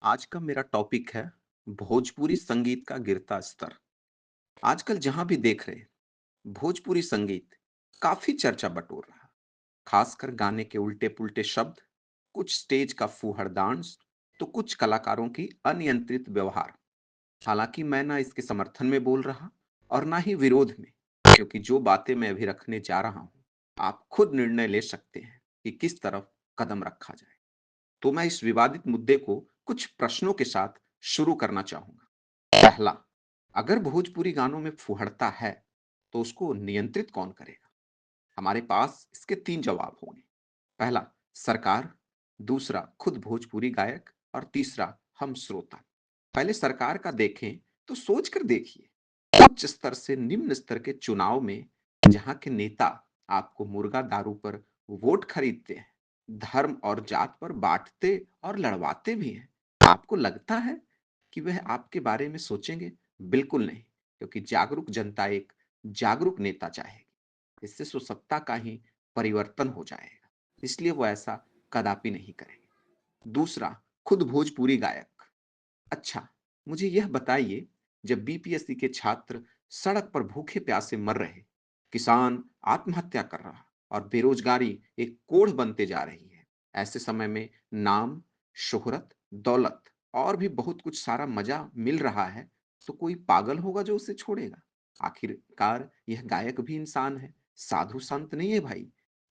आज का मेरा टॉपिक है भोजपुरी संगीत का गिरता स्तर। आजकल जहां भी देख रहे भोजपुरी संगीत काफी चर्चा बटोर रहा, खासकर गाने के उल्टे पुल्टे शब्द, कुछ स्टेज का फूहड़ डांस, तो कुछ कलाकारों की अनियंत्रित व्यवहार। हालांकि मैं ना इसके समर्थन में बोल रहा और ना ही विरोध में, क्योंकि जो बातें मैं अभी रखने जा रहा हूं, आप खुद निर्णय ले सकते हैं कि किस तरफ कदम रखा जाए। तो मैं इस विवादित मुद्दे को कुछ प्रश्नों के साथ शुरू करना चाहूंगा। पहला, अगर भोजपुरी गानों में फुहड़ता है तो उसको नियंत्रित कौन करेगा? हमारे पास इसके तीन जवाब होंगे। पहला, सरकार। दूसरा, खुद भोजपुरी गायक। और तीसरा, हम श्रोता। पहले सरकार का देखें तो सोच कर देखिए, उच्च स्तर से निम्न स्तर के चुनाव में जहां के नेता आपको मुर्गा दारू पर वोट खरीदते हैं, धर्म और जात पर बांटते और लड़वाते भी हैं, आपको लगता है कि वह आपके बारे में सोचेंगे? बिल्कुल नहीं, क्योंकि जागरूक जनता एक जागरूक नेता चाहेगी। इससे सत्ता का ही परिवर्तन हो जाएगा, इसलिए वो ऐसा कदापि नहीं करेंगे। दूसरा, खुद भोजपुरी गायक। अच्छा, मुझे यह बताइए, जब बीपीएससी के छात्र सड़क पर भूखे प्यासे मर रहे, किसान आत्महत्या कर रहा और बेरोजगारी एक कोढ़ बनते जा रही है, ऐसे समय में नाम, शोहरत, दौलत और भी बहुत कुछ सारा मजा मिल रहा है, तो कोई पागल होगा जो उसे छोड़ेगा? आखिरकार यह गायक भी इंसान है, साधु संत नहीं है भाई।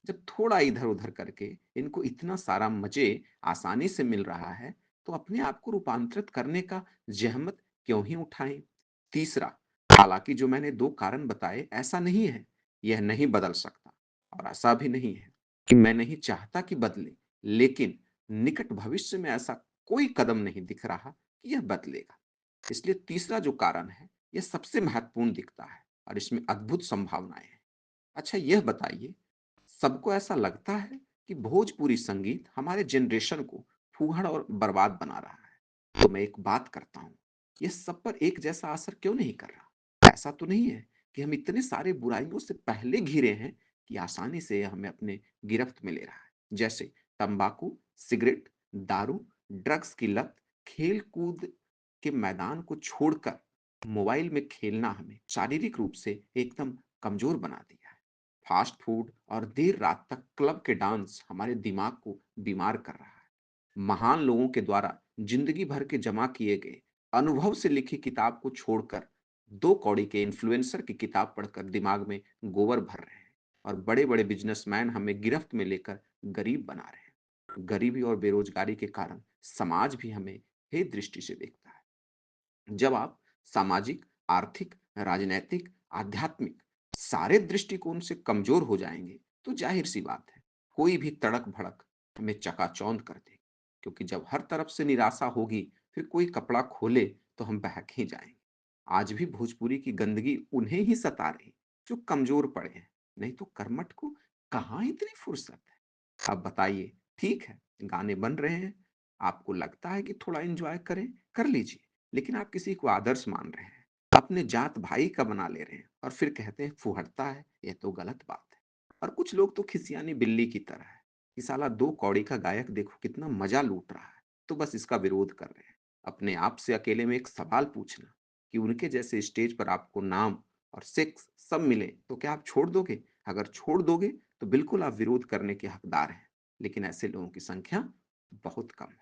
जब थोड़ा इधर उधर करके इनको इतना सारा मजे आसानी से मिल रहा है, तो अपने आप को रूपांतरित करने का जहमत क्यों ही उठाएं? तीसरा, हालांकि जो मैंने दो कारण बताए ऐसा नहीं है, यह नहीं बदल सकता, और ऐसा भी नहीं है कि मैं नहीं चाहता कि बदले, लेकिन निकट भविष्य में ऐसा कोई कदम नहीं दिख रहा कि यह बदलेगा। इसलिए तीसरा जो कारण है, यह सबसे महत्वपूर्ण दिखता है और इसमें अद्भुत संभावनाएं हैं। अच्छा, यह बताइए, सबको ऐसा लगता है कि भोजपुरी संगीत हमारे जनरेशन को फूहड़ और बर्बाद बना रहा है, तो मैं एक बात करता हूँ, यह सब पर एक जैसा असर क्यों नहीं कर रहा? ऐसा तो नहीं है कि हम इतने सारे बुराइयों से पहले घिरे हैं कि आसानी से यह हमें अपने गिरफ्त में ले रहा है, जैसे तंबाकू, सिगरेट, दारू, ड्रग्स की लत, खेल कूद के मैदान को छोड़कर मोबाइल में खेलना हमें शारीरिक रूप से एकदम कमजोर बना दिया है। फास्ट फूड और देर रात तक क्लब के डांस हमारे दिमाग को बीमार कर रहा है। महान लोगों के द्वारा जिंदगी भर के जमा किए गए अनुभव से लिखी किताब को छोड़कर दो कौड़ी के इन्फ्लुएंसर की किताब पढ़कर दिमाग में गोबर भर रहे हैं, और बड़े बड़े बिजनेसमैन हमें गिरफ्त में लेकर गरीब बना रहे हैं। गरीबी और बेरोजगारी के कारण समाज भी हमें हे दृष्टि से देखता है। जब आप सामाजिक, आर्थिक, राजनैतिक, आध्यात्मिक सारे दृष्टिकोण से कमजोर हो जाएंगे, तो जाहिर सी बात है, कोई भी तड़क भड़क हमें चकाचौंध कर देगी, क्योंकि जब हर तरफ से निराशा होगी, फिर कोई कपड़ा खोले तो हम बहक ही जाएंगे। आज भी भोजपुरी की गंदगी उन्हें ही सता रही जो कमजोर पड़े हैं, नहीं तो कर्मठ को कहाँ इतनी फुर्सत है? अब बताइए, ठीक है, गाने बन रहे हैं, आपको लगता है कि थोड़ा एंजॉय करें, कर लीजिए, लेकिन आप किसी को आदर्श मान रहे हैं, अपने जात भाई का बना ले रहे हैं और फिर कहते हैं फुहड़ता है, यह तो गलत बात है। और कुछ लोग तो खिसियानी बिल्ली की तरह है कि साला दो कौड़ी का गायक देखो कितना मजा लूट रहा है, तो बस इसका विरोध कर रहे हैं। अपने आप से अकेले में एक सवाल पूछना कि उनके जैसे स्टेज पर आपको नाम और सेक्स सब मिले तो क्या आप छोड़ दोगे? अगर छोड़ दोगे तो बिल्कुल आप विरोध करने के हकदार हैं, लेकिन ऐसे लोगों की संख्या बहुत कम है।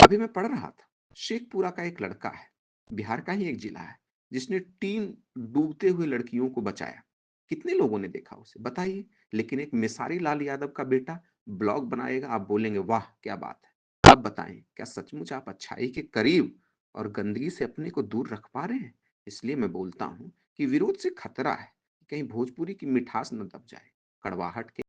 अभी मैं पढ़ रहा था, शेखपुरा का एक लड़का है, बिहार का ही एक जिला है, जिसने 3 डूबते हुए लड़कियों को बचाया। कितने लोगों ने देखा उसे बताइए? लेकिन एक मिसारी लाल यादव का बेटा ब्लॉग बनाएगा, आप बोलेंगे वाह क्या बात है। अब बताएं, क्या सचमुच आप अच्छाई के करीब और गंदगी से अपने को दूर रख पा रहे हैं? इसलिए मैं बोलता हूं कि विरोध से खतरा है, कहीं भोजपुरी की मिठास न दब जाए, कड़वाहट के